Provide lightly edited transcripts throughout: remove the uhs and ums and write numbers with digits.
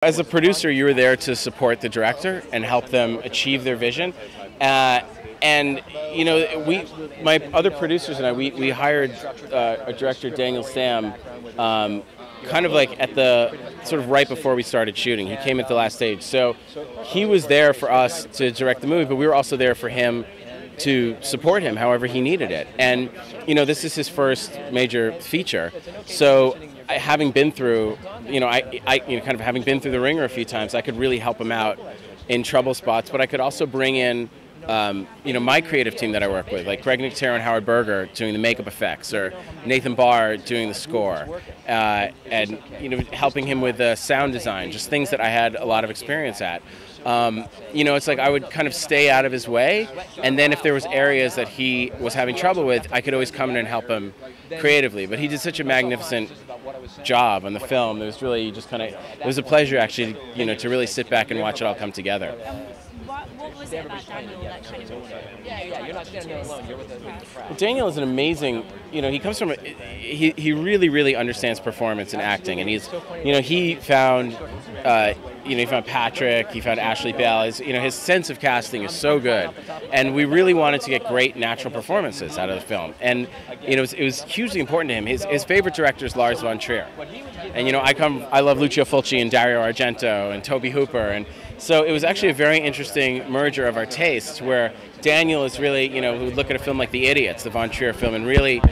As a producer, you were there to support the director and help them achieve their vision. And you know, my other producers and I, we hired a director, Daniel Sam, kind of like at the sort of right before we started shooting. He came at the last stage, so he was there for us to direct the movie, but we were also there for him to support him however he needed it. And you know, this is his first major feature, so having been through, kind of having been through the ringer a few times, I could really help him out in trouble spots. But I could also bring in, my creative team that I work with, like Greg Nicotero and Howard Berger doing the makeup effects, or Nathan Barr doing the score, and helping him with the sound design, just things that I had a lot of experience at. It's like I would kind of stay out of his way, and then if there was areas that he was having trouble with, I could always come in and help him creatively. But he did such a magnificent job on the film. It was really just kind of, it was a pleasure actually, to really sit back and watch it all come together. What was it about Daniel that kind of you're not standing alone, you're with well, Daniel is an amazing, he comes from, he really understands performance and acting, and he found, he found Patrick, he found Ashley Bell. His sense of casting is so good, and we really wanted to get great natural performances out of the film. And it was hugely important to him. His favorite director is Lars von Trier, and I love Lucio Fulci and Dario Argento and Tobe Hooper, and so it was actually a very interesting merger of our tastes, where Daniel is really, who would look at a film like The Idiots, the von Trier film, and really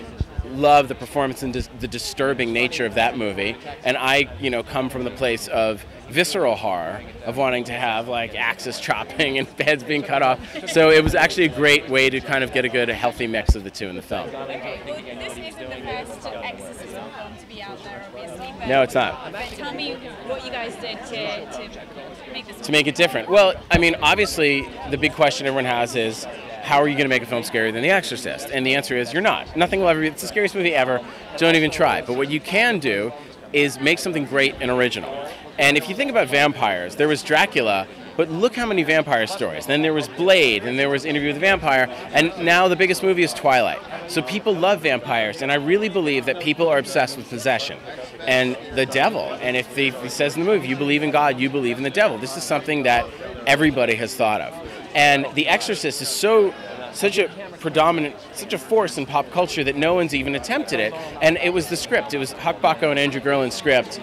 love the performance and the disturbing nature of that movie. And I, come from the place of visceral horror, of wanting to have like axes chopping and heads being cut off. So it was actually a great way to kind of get a healthy mix of the two in the film. Okay, well, this isn't the first Exorcism film to be out there, obviously. But, no, it's not. But tell me what you guys did to make this. To make it different. Well, I mean, obviously, the big question everyone has is, how are you going to make a film scarier than The Exorcist? And the answer is, you're not. Nothing will ever be. It's the scariest movie ever. Don't even try. But what you can do is make something great and original. And if you think about vampires, there was Dracula, but look how many vampire stories. Then there was Blade, and there was Interview with the Vampire, and now the biggest movie is Twilight. So people love vampires, and I really believe that people are obsessed with possession and the devil. And if he says in the movie, you believe in God, you believe in the devil. This is something that everybody has thought of. And The Exorcist is such a force in pop culture that no one's even attempted it. And it was the script. It was Huck Bacco and Andrew Gerland's script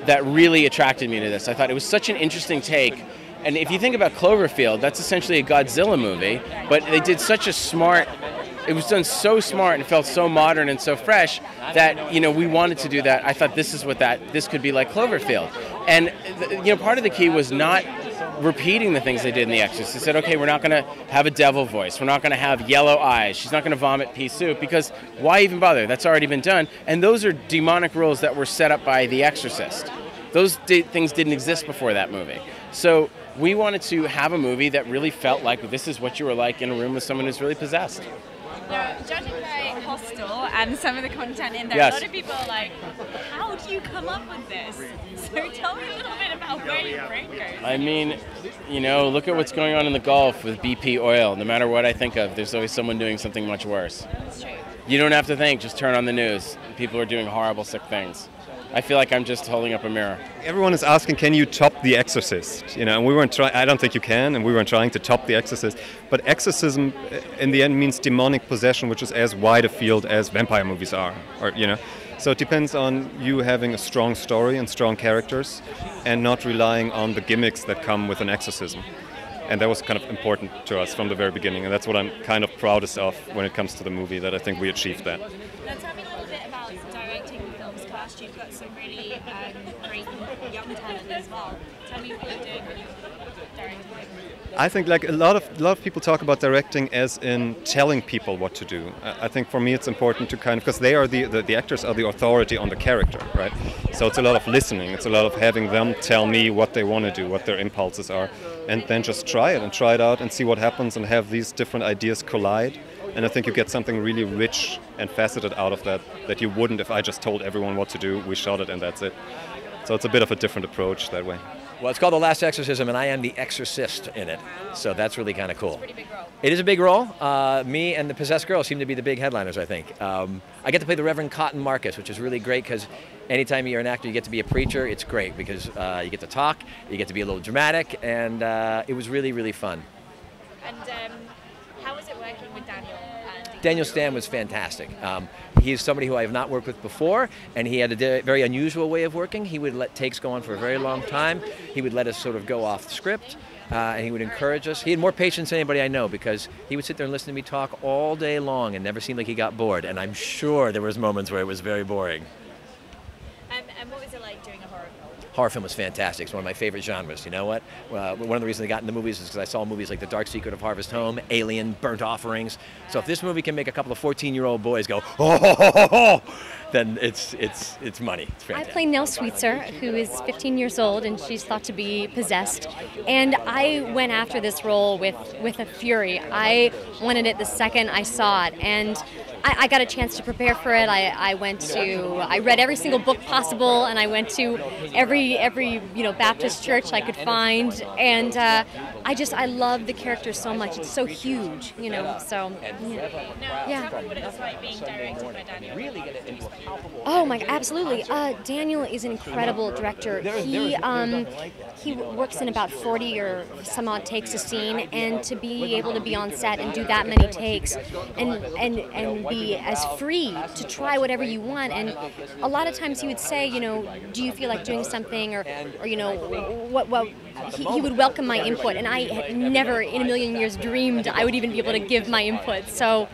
that really attracted me to this. I thought it was such an interesting take. And if you think about Cloverfield, that's essentially a Godzilla movie, but they did such a smart, it was done so smart and felt so modern and so fresh that, we wanted to do that. I thought this could be like Cloverfield. And, part of the key was not repeating the things they did in The Exorcist. They said, okay, we're not going to have a devil voice. We're not going to have yellow eyes. She's not going to vomit pea soup, because why even bother? That's already been done. And those are demonic rules that were set up by The Exorcist. Those things didn't exist before that movie. So we wanted to have a movie that really felt like this is what you were like in a room with someone who's really possessed. Now, judging by Hostel and some of the content in there, yes. A lot of people are like, how do you come up with this? So tell me a little bit about where your brain goes. I mean, look at what's going on in the Gulf with BP oil. No matter what I think of, there's always someone doing something much worse. That's true. You don't have to think, just turn on the news. People are doing horrible, sick things. I feel like I'm just holding up a mirror. Everyone is asking, can you top The Exorcist? And we weren't trying. I don't think you can, and we weren't trying to top The Exorcist. But exorcism, in the end, means demonic possession, which is as wide a field as vampire movies are. So it depends on you having a strong story and strong characters, and not relying on the gimmicks that come with an exorcism. And that was kind of important to us from the very beginning, and that's what I'm kind of proudest of when it comes to the movie, that I think we achieved that. Now tell me a little bit about directing the film's cast. You've got some really great young talent as well. Tell me what you're doing when you're directing. I think like a lot of people talk about directing as in telling people what to do. I think for me it's important to because they are the actors are the authority on the character, right? So it's a lot of listening. It's a lot of having them tell me what they want to do, what their impulses are, and then just try it out and see what happens, and have these different ideas collide. And I think you get something really rich and faceted out of that you wouldn't if I just told everyone what to do, we shot it, and that's it. So it's a bit of a different approach that way. Well, it's called The Last Exorcism, and I am the exorcist in it. So that's really kind of cool. Pretty big role. It is a big role. Me and the possessed girl seem to be the big headliners, I think. I get to play the Reverend Cotton Marcus, which is really great because anytime you're an actor, you get to be a preacher. It's great because you get to talk, you get to be a little dramatic, and it was really, really fun. And how was it working with Daniel? Daniel Stan was fantastic. He's somebody who I have not worked with before, and he had a very unusual way of working. He would let takes go on for a very long time. He would let us sort of go off the script, and he would encourage us. He had more patience than anybody I know because he would sit there and listen to me talk all day long and never seemed like he got bored. And I'm sure there was moments where it was very boring. And what was it like doing a horror film? Horror film was fantastic. It's one of my favorite genres. You know what? One of the reasons I got into movies is because I saw movies like The Dark Secret of Harvest Home, Alien, Burnt Offerings. So if this movie can make a couple of 14-year-old boys go, oh, then it's money. It's fantastic. I play Nell Sweetser, who is 15 years old, and she's thought to be possessed. And I went after this role with a fury. I wanted it the second I saw it, and I got a chance to prepare for it. I read every single book possible, and I went to every Baptist church I could find, and I love the character so much. It's so huge, So yeah. What it's like being directed by Daniel. Oh my, absolutely. Daniel is an incredible director. He works in about 40 or some odd takes a scene, and to be able to be on set and do that many takes, and be as free to try whatever you want. And a lot of times he would say, do you feel like doing something, or what he would welcome my input, and I had never in a million years dreamed I would even be able to give my input. So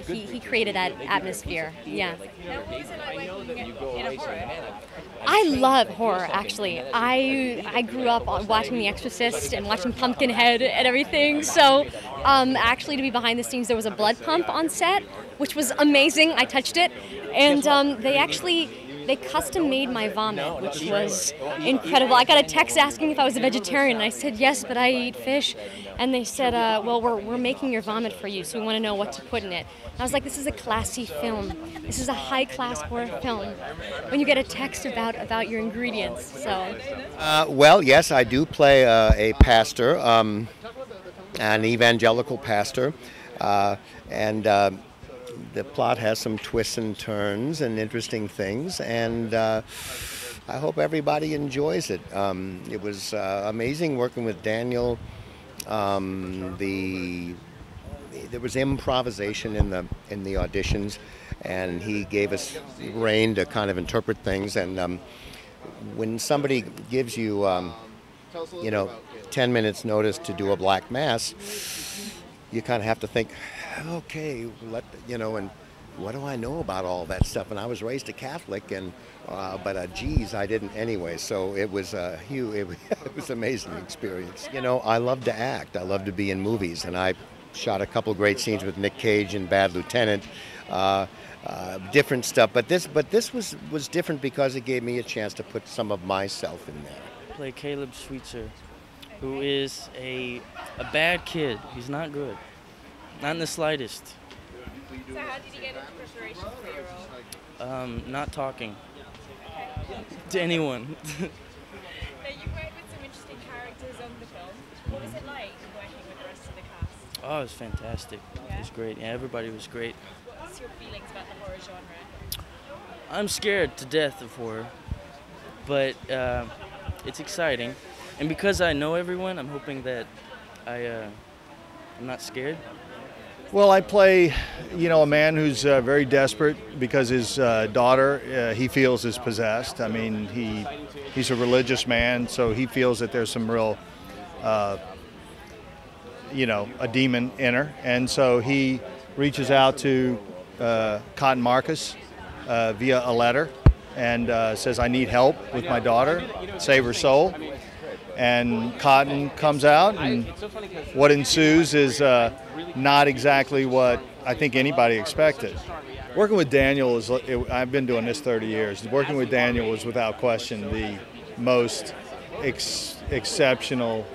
he created that atmosphere. Yeah. Now, what was it like working in a horror? I love horror, actually. I grew up on watching The Exorcist and watching Pumpkinhead and everything. So actually, to be behind the scenes, there was a blood pump on set, which was amazing. I touched it, and they custom made my vomit, which was incredible. I got a text asking if I was a vegetarian, and I said yes, but I eat fish. And they said, well, we're making your vomit for you, so we want to know what to put in it. And I was like, this is a classy film. This is a high-class horror film. When you get a text about your ingredients, so. Well, yes, I do play a pastor, an evangelical pastor, and the plot has some twists and turns and interesting things, and I hope everybody enjoys it. It was amazing working with Daniel. There was improvisation in the auditions, and he gave us rein to kind of interpret things. And when somebody gives you, 10 minutes notice to do a black mass, you kind of have to think, okay, and what do I know about all that stuff? And I was raised a Catholic, and but geez, I didn't anyway. So it was a huge, it was an amazing experience. I love to act. I love to be in movies, and I shot a couple great scenes with Nick Cage in Bad Lieutenant. Different stuff, but this was different because it gave me a chance to put some of myself in there. I play Caleb Sweetser, who is a bad kid. He's not good, not in the slightest. So how did you get into preparation for your role? Not talking to anyone. Now, you've worked with some interesting characters on the film. What was it like working with the rest of the cast? Oh, it was fantastic. It was great. Yeah, everybody was great. What's your feelings about the horror genre? I'm scared to death of horror, but it's exciting. And because I know everyone, I'm hoping that I'm not scared. Well, I play, a man who's very desperate because his daughter, he feels, is possessed. I mean, he's a religious man, so he feels that there's some real, a demon in her. And so he reaches out to Cotton Marcus via a letter and says, I need help with my daughter, save her soul. And Cotton comes out, and what ensues is not exactly what I think anybody expected. Working with Daniel I've been doing this 30 years. Working with Daniel was without question the most exceptional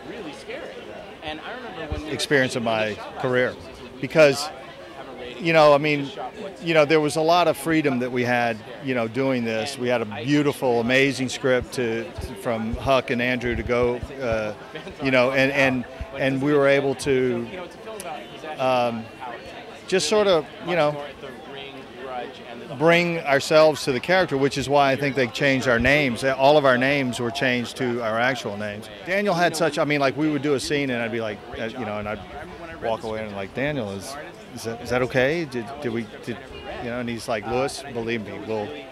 experience of my career, because you know, I mean, you know, there was a lot of freedom that we had, you know, doing this. We had a beautiful, amazing script from Huck and Andrew to go, you know, and we were able to just sort of, you know, bring ourselves to the character, which is why I think they changed our names. All of our names were changed to our actual names. Daniel had such, I mean, like we would do a scene and I'd be like, you know, and I'd walk away and like, Daniel, is that okay? Did you know? And he's like, Louis, believe me,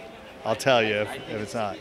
I'll tell you if it's not.